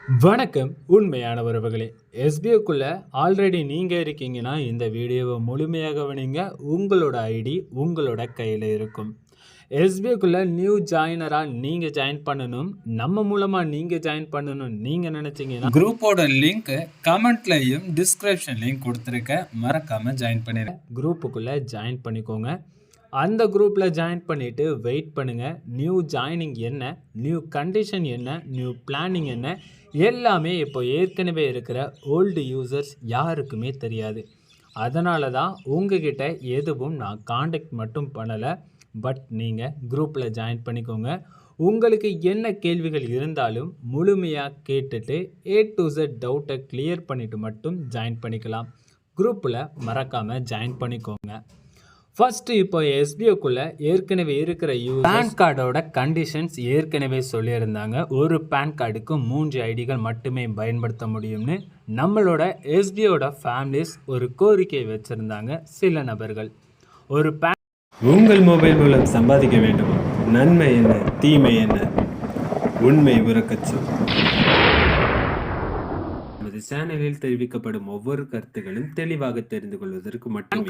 வணக்கம் உண்மையான உறவுகளே. எஸ்பிஓக்குள்ள ஆல்ரெடி நீங்கள் இருக்கீங்கன்னா இந்த வீடியோவை முழுமையாக கவனிங்க. உங்களோட ஐடி உங்களோட கையில் இருக்கும். எஸ்பிஓக்குள்ள நியூ ஜாயினராக நீங்கள் ஜாயின் பண்ணணும், நம்ம மூலமாக நீங்கள் ஜாயின் பண்ணணும் நீங்கள் நினச்சிங்கன்னா குரூப்போட லிங்க் கமெண்ட்லையும் டிஸ்கிரிப்ஷன்லையும் கொடுத்துருக்க, மறக்காமல் ஜாயின் பண்ணிடுங்க. குரூப்புக்குள்ளே ஜாயின் பண்ணிக்கோங்க. அந்த குரூப்பில் ஜாயின் பண்ணிவிட்டு வெயிட் பண்ணுங்கள். நியூ ஜாயினிங் என்ன, நியூ கண்டிஷன் என்ன, நியூ பிளானிங் என்ன, எல்லாமே இப்போ ஏற்கனவே இருக்கிற ஓல்டு யூசர்ஸ் யாருக்குமே தெரியாது. அதனால தான் உங்ககிட்ட எதுவும் நான் காண்டாக்ட் மட்டும் பண்ணலை. பட் நீங்கள் குரூப்பில் ஜாயின் பண்ணிக்கோங்க. உங்களுக்கு என்ன கேள்விகள் இருந்தாலும் முழுமையாக கேட்டுட்டு A to Z டவுட்டை கிளியர் பண்ணிவிட்டு மட்டும் ஜாயின் பண்ணிக்கலாம். குரூப்பில் மறக்காமல் ஜாயின் பண்ணிக்கோங்க. ஃபர்ஸ்ட் இப்போ எஸ்பிஓக்குள்ள ஏற்கனவே இருக்கிற பேன் கார்டோட கண்டிஷன்ஸ் ஏற்கனவே சொல்லியிருந்தாங்க. ஒரு பேன் கார்டுக்கு 3 ஐடிகள் மட்டுமே பயன்படுத்த முடியும்னு நம்மளோட எஸ்பிஓட ஃபேமிலிஸ் ஒரு கோரிக்கை வச்சுருந்தாங்க. சில நபர்கள் ஒரு உங்கள் மொபைல் மூலம் சம்பாதிக்க வேண்டும், நன்மை என்ன தீமை என்ன, உண்மை உறக்கச்சு. நமது சேனலில் தெரிவிக்கப்படும் ஒவ்வொரு கருத்துகளும் தெளிவாக தெரிந்து கொள்வதற்கு மட்டும்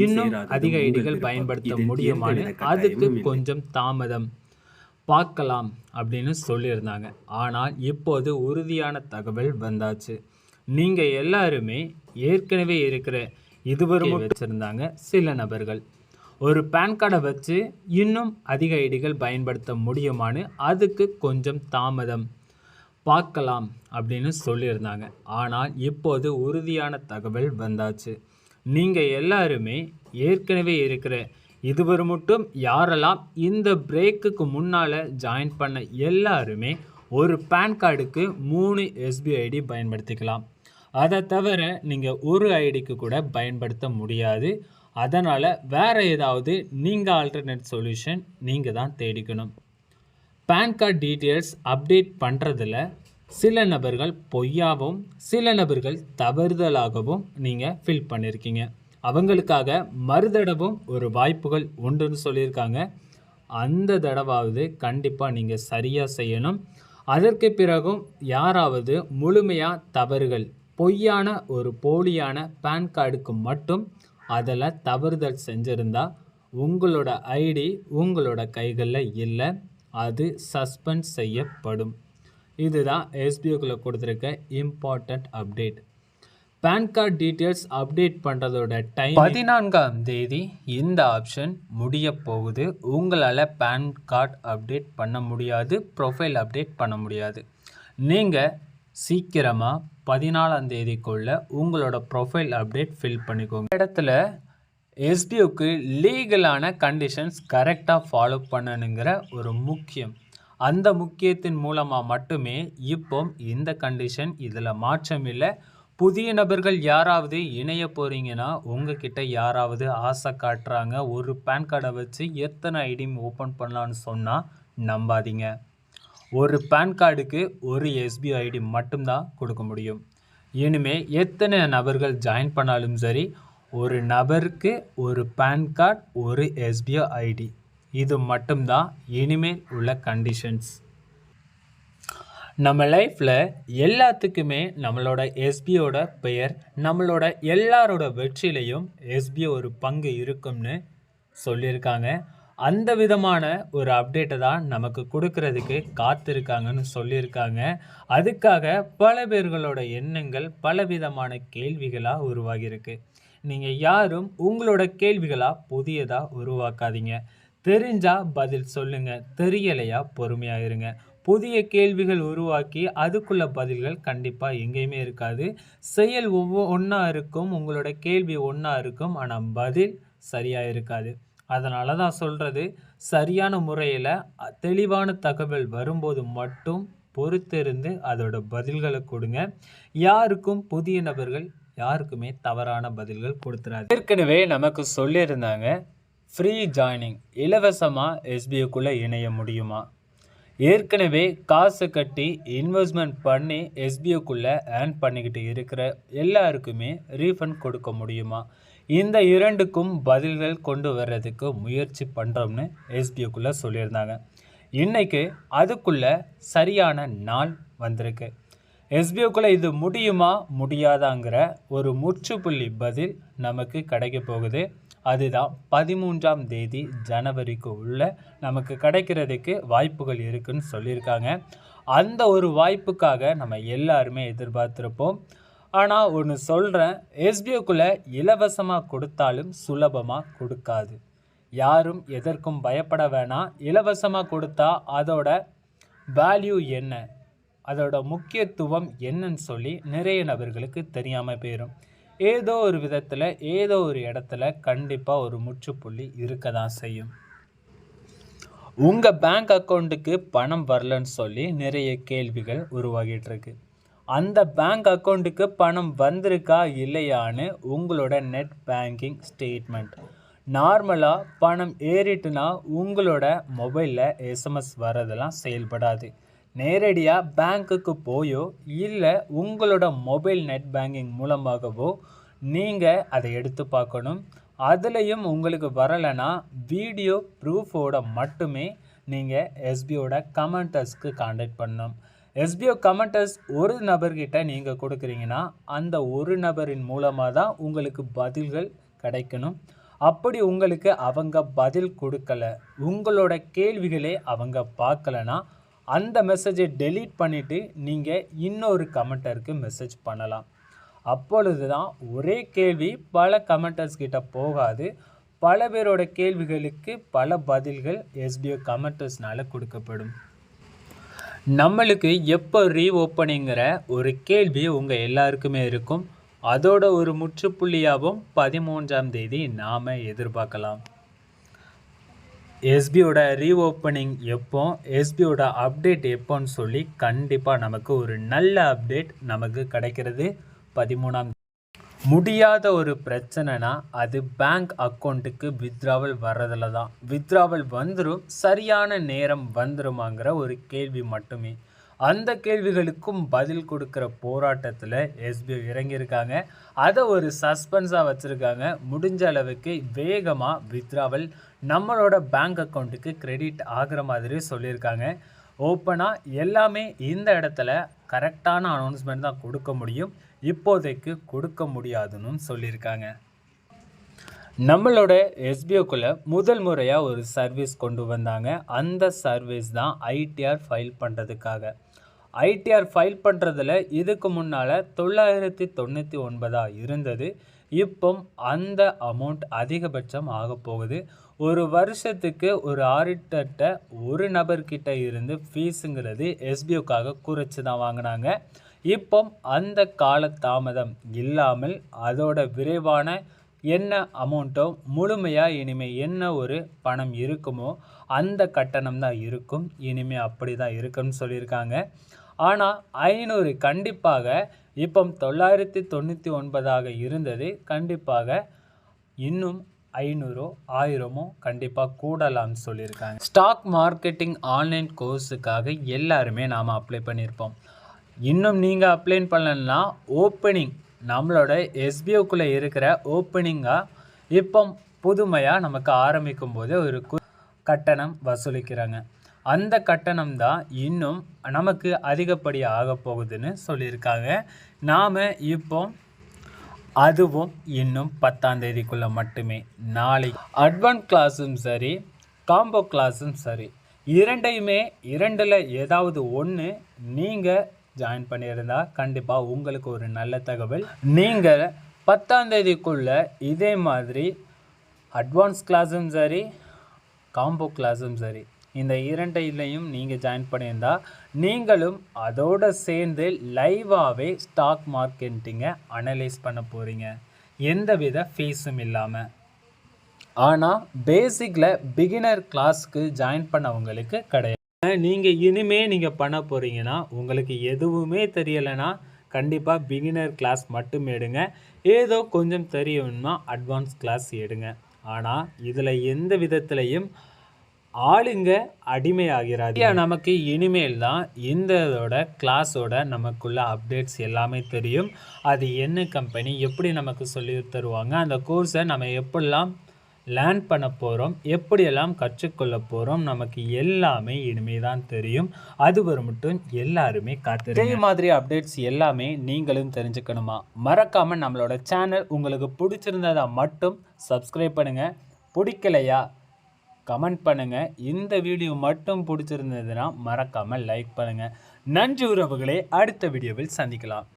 இன்னும் அதிக ஐடிகள் பயன்படுத்த முடியுமான்னு அதுக்கு கொஞ்சம் தாமதம் பார்க்கலாம் அப்படின்னு சொல்லியிருந்தாங்க. ஆனால் இப்போது உறுதியான தகவல் வந்தாச்சு. நீங்கள் எல்லாருமே ஏற்கனவே இருக்கிற இதுவரை வச்சுருந்தாங்க. சில நபர்கள் ஒரு பேன் கார்டை வச்சு இன்னும் அதிக ஐடிகள் பயன்படுத்த முடியுமான்னு அதுக்கு கொஞ்சம் தாமதம் பார்க்கலாம் அப்படின்னு சொல்லியிருந்தாங்க. ஆனால் இப்போது உறுதியான தகவல் வந்தாச்சு. நீங்கள் எல்லாருமே ஏற்கனவே இருக்கிற இதுவரை மட்டும் யாரெல்லாம் இந்த பிரேக்குக்கு முன்னால் ஜாயின் பண்ண எல்லாருமே ஒரு பேன் கார்டுக்கு 3 எஸ்பிஐ ஐடி பயன்படுத்திக்கலாம். அதை தவிர நீங்கள் ஒரு ஐடிக்கு கூட பயன்படுத்த முடியாது. அதனால் வேறு ஏதாவது நீங்கள் ஆல்டர்னேட் சொல்யூஷன் நீங்கள் தான் தேடிக்கணும். பேன் கார்டு டீட்டெயில்ஸ் அப்டேட் பண்ணுறதில் சில நபர்கள் பொய்யாகவும் சில நபர்கள் தவறுதலாகவும் நீங்கள் ஃபில் பண்ணியிருக்கீங்க. அவங்களுக்காக மறுதடவும் ஒரு வாய்ப்புகள் உண்டுன்னு சொல்லியிருக்காங்க. அந்த தடவாவது கண்டிப்பாக நீங்கள் சரியாக செய்யணும். அதற்கு பிறகும் யாராவது முழுமையாக தவறுகள் பொய்யான ஒரு போலியான பேன் கார்டுக்கு மட்டும் அதில் தவறுதல் செஞ்சுருந்தா உங்களோட ஐடி உங்களோட கைகளில் இல்லை, அது சஸ்பெண்ட் செய்யப்படும். இதுதான் எஸ்பிஓக்குள்ள கொடுத்துருக்க important update. PAN card details update பண்ணுறதோட டைம் 14ஆம் தேதி இந்த ஆப்ஷன் முடிய போகுது. உங்களால் பேன் கார்டு அப்டேட் பண்ண முடியாது, ப்ரொஃபைல் அப்டேட் பண்ண முடியாது. நீங்கள் சீக்கிரமாக 14ஆம் தேதிக்குள்ளே உங்களோட ப்ரொஃபைல் அப்டேட் ஃபில் பண்ணிக்கோங்க. இடத்துல எஸ்பிஓக்கு லீகலான கண்டிஷன்ஸ் கரெக்டாக ஃபாலோ பண்ணணுங்கிற ஒரு முக்கியம், அந்த முக்கியத்தின் மூலமாக மட்டுமே இப்போ இந்த கண்டிஷன், இதில் மாற்றம் இல்லை. புதிய நபர்கள் யாராவது இணைய போகிறீங்கன்னா உங்ககிட்ட யாராவது ஆசை காட்டுறாங்க ஒரு பேன் கார்டை வச்சு எத்தனை ஐடி ஓப்பன் பண்ணலான்னு சொன்னால் நம்பாதீங்க. ஒரு பேன் கார்டுக்கு ஒரு எஸ்பிஐ ஐடி மட்டும்தான் கொடுக்க முடியும். இனிமேல் எத்தனை நபர்கள் ஜாயின் பண்ணாலும் சரி, ஒரு நபருக்கு ஒரு பேன் கார்டு ஒரு எஸ்பிஐ ஐடி, இது மட்டும்தான் இனிமேல் உள்ள கண்டிஷன்ஸ். நம்ம லைஃப்பில் எல்லாத்துக்குமே நம்மளோட எஸ்பியோட பெயர், நம்மளோட எல்லாரோட வெற்றிலையும் எஸ்பிஓ ஒரு பங்கு இருக்கும்னு சொல்லியிருக்காங்க. அந்த விதமான ஒரு அப்டேட்டை தான் நமக்கு கொடுக்கறதுக்கு காத்திருக்காங்கன்னு சொல்லியிருக்காங்க. அதுக்காக பல பேர்களோட எண்ணங்கள் பலவிதமான கேள்விகளாக உருவாகியிருக்கு. நீங்கள் யாரும் உங்களோட கேள்விகளாக புதியதாக உருவாக்காதீங்க. தெரிஞ்சால் பதில் சொல்லுங்கள், தெரியலையா பொறுமையாக இருங்க. புதிய கேள்விகள் உருவாக்கி அதுக்குள்ள பதில்கள் கண்டிப்பாக எங்கேயுமே இருக்காது. செயல் ஒன்றா இருக்கும், உங்களோட கேள்வி ஒன்றா இருக்கும், ஆனால் பதில் சரியாக இருக்காது. அதனால தான் சொல்கிறது, சரியான முறையில் தெளிவான தகவல் வரும்போது மட்டும் பொறுத்திருந்து அதோட பதில்களை கொடுங்க. யாருக்கும் புதிய நபர்கள் யாருக்குமே தவறான பதில்கள் கொடுத்துறாது. ஏற்கனவே நமக்கு சொல்லியிருந்தாங்க ஃப்ரீ ஜாயினிங், இலவசமாக எஸ்பிஓக்குள்ளே இணைய முடியுமா? ஏற்கனவே காசு கட்டி இன்வெஸ்ட்மெண்ட் பண்ணி எஸ்பிஓக்குள்ளே ஏர்ன் பண்ணிக்கிட்டு இருக்கிற எல்லாருக்குமே ரீஃபண்ட் கொடுக்க முடியுமா? இந்த இரண்டுக்கும் பதில்கள் கொண்டு வர்றதுக்கு முயற்சி பண்ணுறோம்னு எஸ்பிஓக்குள்ளே சொல்லியிருந்தாங்க. இன்னைக்கு அதுக்குள்ள சரியான நாள் வந்திருக்கு. எஸ்பிஓக்குள்ளே இது முடியுமா முடியாதாங்கிற ஒரு முற்றுப்புள்ளி பதில் நமக்கு கிடைக்க போகுது. அதுதான் 13ஆம் தேதி ஜனவரிக்கு உள்ள நமக்கு கிடைக்கிறதுக்கு வாய்ப்புகள் இருக்குன்னு சொல்லியிருக்காங்க. அந்த ஒரு வாய்ப்புக்காக நம்ம எல்லாருமே எதிர்பார்த்துருப்போம். ஆனால் ஒன்று சொல்கிறேன், எஸ்பிஓக்குள்ளே இலவசமாக கொடுத்தாலும் சுலபமாக கொடுக்காது. யாரும் எதற்கும் பயப்பட வேணாம். இலவசமாக கொடுத்தா அதோட வேல்யூ என்ன, அதோட முக்கியத்துவம் என்னன்னு சொல்லி நிறைய நபர்களுக்கு தெரியாமல் போயிடும். ஏதோ ஒரு விதத்தில் ஏதோ ஒரு இடத்துல கண்டிப்பாக ஒரு முற்றுப்புள்ளி இருக்க தான் செய்யும். உங்கள் பேங்க் அக்கௌண்ட்டுக்கு பணம் வரலன்னு சொல்லி நிறைய கேள்விகள் உருவாகிட்டு இருக்கு. அந்த பேங்க் அக்கௌண்ட்டுக்கு பணம் வந்திருக்கா இல்லையான்னு உங்களோட நெட் பேங்கிங் ஸ்டேட்மெண்ட், நார்மலாக பணம் ஏறிட்டுனா உங்களோட மொபைலில் எஸ்எம்எஸ் வரதெல்லாம் செயல்படாது. நேரடியாக பேங்க்குக்கு போயோ இல்லை உங்களோட மொபைல் நெட் பேங்கிங் மூலமாகவோ நீங்கள் அதை எடுத்து பார்க்கணும். அதுலேயும் உங்களுக்கு வரலைன்னா வீடியோ ப்ரூஃபோட மட்டுமே நீங்கள் எஸ்பிஓட கமெண்டர்ஸ்க்கு கான்டாக்ட் பண்ணணும். எஸ்பிஓ கமெண்டர்ஸ் ஒரு நபர்கிட்ட நீங்கள் கொடுக்குறீங்கன்னா அந்த ஒரு நபரின் மூலமாக தான் உங்களுக்கு பதில்கள் கிடைக்கணும். அப்படி உங்களுக்கு அவங்க பதில் கொடுக்கல, உங்களோட கேள்விகளே அவங்க பார்க்கலனா அந்த மெசேஜை டெலீட் பண்ணிவிட்டு நீங்கள் இன்னொரு கமெண்டருக்கு மெசேஜ் பண்ணலாம். அப்பொழுது தான் ஒரே கேள்வி பல கமெண்டர்ஸ் கிட்ட போகாது. பல பேரோட கேள்விகளுக்கு பல பதில்கள் எஸ்பிஓ கமெண்டர்ஸ்னால கொடுக்கப்படும். நம்மளுக்கு எப்போ ரீஓப்பனிங்கிற ஒரு கேள்வி உங்கள் எல்லாருக்குமே இருக்கும். அதோட ஒரு முற்றுப்புள்ளியாகவும் 13ஆம் தேதி நாம் எதிர்பார்க்கலாம். எஸ்பிஓட ரீஓப்பனிங் எப்போ, எஸ்பிஓட அப்டேட் எப்போன்னு சொல்லி கண்டிப்பாக நமக்கு ஒரு நல்ல அப்டேட் நமக்கு கிடைக்கிறது 13ஆம். முடியாத ஒரு பிரச்சனைனா அது பேங்க் அக்கௌண்ட்டுக்கு வித்ட்ராவல் வர்றதில் தான். வித்ட்ராவல் வந்துடும், சரியான நேரம் வந்துருமாங்கிற ஒரு கேள்வி மட்டுமே. அந்த கேள்விகளுக்கும் பதில் கொடுக்குற போராட்டத்தில் எஸ்பிஓ இறங்கியிருக்காங்க. அதை ஒரு சஸ்பென்ஸாக வச்சுருக்காங்க. முடிஞ்ச அளவுக்கு வேகமாக வித்ட்ராவல் நம்மளோட பேங்க் அக்கௌண்ட்டுக்கு கிரெடிட் ஆகிற மாதிரி சொல்லியிருக்காங்க. ஓப்பனாக எல்லாமே இந்த இடத்துல கரெக்டான அனௌன்ஸ்மெண்ட் தான் கொடுக்க முடியும், இப்போதைக்கு கொடுக்க முடியாதுன்னு சொல்லியிருக்காங்க. நம்மளோட எஸ்பிஓக்குள்ளே முதல் முறையாக ஒரு சர்வீஸ் கொண்டு வந்தாங்க. அந்த சர்வீஸ் தான் ஐடிஆர் ஃபைல் பண்ணுறதுக்காக. ஐடிஆர் ஃபைல் பண்ணுறதுல இதுக்கு முன்னால் 999 இருந்தது. இப்போ அந்த அமௌண்ட் அதிகபட்சம் ஆக போகுது. ஒரு வருஷத்துக்கு ஒரு ஆடிட்டர்கிட்ட ஒரு நபர்கிட்ட இருந்து ஃபீஸுங்கிறது எஸ்பிஓக்காக குறைச்சி தான் வாங்கினாங்க. இப்போ அந்த கால தாமதம் இல்லாமல் அதோட விரைவான என்ன அமௌண்ட்டோ முழுமையாக இனிமேல் என்ன ஒரு பணம் இருக்குமோ அந்த கட்டணம் தான் இருக்கும். இனிமேல் அப்படி தான் இருக்குன்னு சொல்லியிருக்காங்க. ஆனால் 500 கண்டிப்பாக இப்போ 999 இருந்தது. கண்டிப்பாக இன்னும் 500 1000 கண்டிப்பாக கூடலாம்னு சொல்லியிருக்காங்க. ஸ்டாக் மார்க்கெட்டிங் ஆன்லைன் கோர்ஸுக்காக எல்லாருமே நாம் அப்ளை பண்ணியிருப்போம். இன்னும் நீங்கள் அப்ளை பண்ணலன்னா ஓப்பனிங் நம்மளோட எஸ்பிஓக்குள்ளே இருக்கிற ஓப்பனிங்காக இப்போ புதுமையாக நமக்கு ஆரம்பிக்கும் போது ஒரு கட்டணம் வசூலிக்கிறாங்க. அந்த கட்டணம் தான் இன்னும் நமக்கு அதிகப்படியாக ஆக போகுதுன்னு சொல்லியிருக்காங்க. நாம் இப்போ அதுவும் இன்னும் 10ஆம் தேதிக்குள்ளே மட்டுமே. நாளைக்கு அட்வான்ஸ் கிளாஸும் சரி காம்போ கிளாஸும் சரி இரண்டையுமே இரண்டில் ஏதாவது ஒன்று நீங்கள் ஜாயின் பண்ணியிருந்தால் கண்டிப்பாக உங்களுக்கு ஒரு நல்ல தகவல். நீங்கள் 10ஆம் தேதிக்குள்ளே இதே மாதிரி அட்வான்ஸ் கிளாஸும் சரி காம்போ கிளாஸும் சரி இந்த இரண்டையிலையும் நீங்கள் ஜாயின் பண்ணியிருந்தால் நீங்களும் அதோடு சேர்ந்து லைவாகவே ஸ்டாக் மார்க்கெட்டிங்கை அனலைஸ் பண்ண போகிறீங்க, எந்தவித ஃபீஸும் இல்லாமல். ஆனால் பேசிக்கில் பிகினர் கிளாஸ்க்கு ஜாயின் பண்ணவங்களுக்கு கிடையாது. நீங்கள் இனிமேல் நீங்கள் பண்ண போகிறீங்கன்னா உங்களுக்கு எதுவுமே தெரியலைன்னா கண்டிப்பாக பிகினர் கிளாஸ் மட்டும் எடுங்க. ஏதோ கொஞ்சம் தெரியணும்னா அட்வான்ஸ் கிளாஸ் எடுங்க. ஆனால் இதில் எந்த விதத்துலையும் ஆளுங்க அடிமையாகிறாது. நமக்கு இனிமேல் தான் இதோட கிளாஸோட நமக்குள்ள அப்டேட்ஸ் எல்லாமே தெரியும். அது என்ன கம்பெனி எப்படி நமக்கு சொல்லி தருவாங்க, அந்த கோர்ஸை நம்ம எப்படிலாம் லேர்ன் பண்ண போகிறோம், எப்படியெல்லாம் கற்றுக்கொள்ள போகிறோம், நமக்கு எல்லாமே இனிமே தான் தெரியும். அது வரை மட்டும் எல்லாருமே காத்திருங்க. இதே மாதிரி அப்டேட்ஸ் எல்லாமே நீங்களும் தெரிஞ்சுக்கணுமா? மறக்காமல் நம்மளோட சேனல் உங்களுக்கு பிடிச்சிருந்ததா மட்டும் சப்ஸ்கிரைப் பண்ணுங்கள். பிடிக்கலையா கமெண்ட் பண்ணுங்கள். இந்த வீடியோ மட்டும் பிடிச்சிருந்ததுன்னா மறக்காமல் லைக் பண்ணுங்கள். நன்றி உறவுகளே, அடுத்த வீடியோவில் சந்திக்கலாம்.